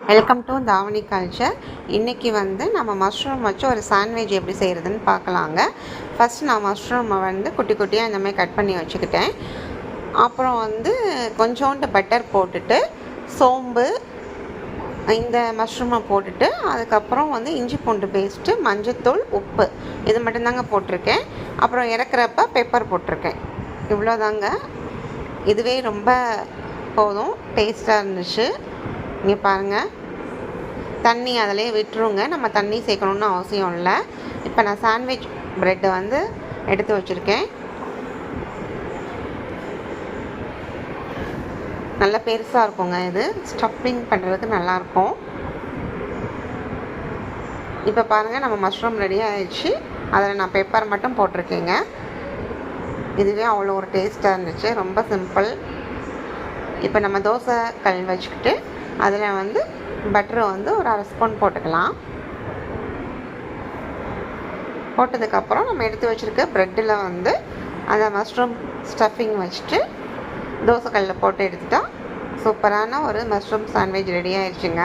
Welcome to தாவணி culture. இன்றைக்கி நம்ம மஷ்ரூம் வச்சு ஒரு சாண்ட்விச் எப்படி செய்கிறதுன்னு பார்க்கலாங்க. ஃபஸ்ட் நான் மஷ்ரூமை குட்டி குட்டியாக இந்த மாதிரி கட் பண்ணி வச்சுக்கிட்டேன். அப்புறம் கொஞ்சோண்டு பட்டர் போட்டுட்டு சோம்பு இந்த மஷ்ரூமை போட்டுட்டு அதுக்கப்புறம் இஞ்சி பூண்டு பேஸ்ட்டு, மஞ்சத்தூள், உப்பு இது மட்டும்தாங்க போட்டிருக்கேன். அப்புறம் இறக்குறப்ப பெப்பர் போட்டிருக்கேன். இவ்வளோதாங்க. இதுவே ரொம்ப போதும், டேஸ்ட்டாக இருந்துச்சு. இங்கே பாருங்கள், தண்ணி அதிலே விட்டுருங்க, நம்ம தண்ணி சேர்க்கணுன்னு அவசியம் இல்லை. இப்போ நான் சாண்ட்விச் ப்ரெட்டை எடுத்து வச்சுருக்கேன். நல்ல பெருசாக இருக்குங்க, இது ஸ்டஃப்பிங் பண்ணுறதுக்கு நல்லாயிருக்கும். இப்போ பாருங்கள், நம்ம மஷ்ரூம் ரெடி ஆகிடுச்சு. அதில் நான் பெப்பர் மட்டும் போட்டிருக்கேங்க. இதுவே அவ்வளோ ஒரு டேஸ்ட்டாக இருந்துச்சு, ரொம்ப சிம்பிள். இப்போ நம்ம தோசை கல் வச்சுக்கிட்டு அதில் பட்டரை ஒரு அரை ஸ்பூன் போட்டுக்கலாம். போட்டதுக்கப்புறம் நம்ம எடுத்து வச்சுருக்க ப்ரெட்டில் அந்த மஷ்ரூம் ஸ்டஃபிங் வச்சுட்டு தோசைக்கல்லில் போட்டு எடுத்துட்டா சூப்பரான ஒரு மஷ்ரூம் சாண்ட்விச் ரெடி ஆயிடுச்சுங்க.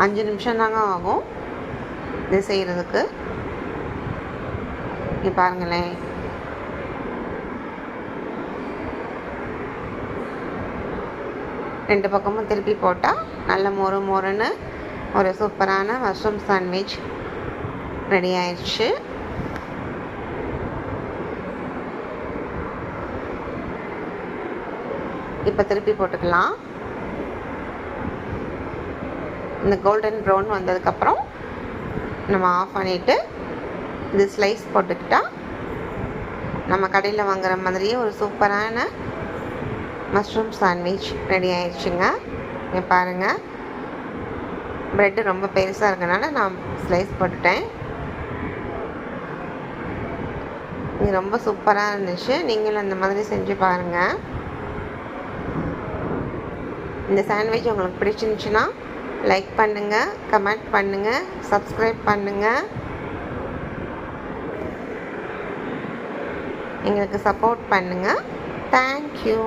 5 நிமிஷம் தாங்க ஆகும் இது செய்கிறதுக்கு. இங்கே பாருங்களேன், ரெண்டு பக்கமும் திருப்பி போட்டால் நல்ல மொறு மொறுன்னு ஒரு சூப்பரான மஷ்ரூம் சாண்ட்விச் ரெடி ஆயிடுச்சு. இப்போ திருப்பி போட்டுக்கலாம். இந்த கோல்டன் ப்ரௌன் வந்ததுக்கப்புறம் நம்ம ஆஃப் பண்ணிவிட்டு இது ஸ்லைஸ் போட்டுக்கிட்டால் நம்ம கடையில் வாங்குகிற மாதிரியே ஒரு சூப்பரான மஷ்ரூம் சாண்ட்விச் ரெடி ஆயிடுச்சுங்க. இங்கே பாருங்கள், ப்ரெட்டு ரொம்ப பெருசாக இருக்கனால நான் ஸ்லைஸ் போட்டுட்டேன். இது ரொம்ப சூப்பராக இருந்துச்சு. நீங்களும் அந்த மாதிரி செஞ்சு பாருங்கள். இந்த சாண்ட்விச் உங்களுக்கு பிடிச்சிருந்துச்சுன்னா லைக் பண்ணுங்கள், கமெண்ட் பண்ணுங்கள், சப்ஸ்கிரைப் பண்ணுங்கள். எங்களுக்கு சப்போர்ட் பண்ணுங்கள். தேங்க்யூ.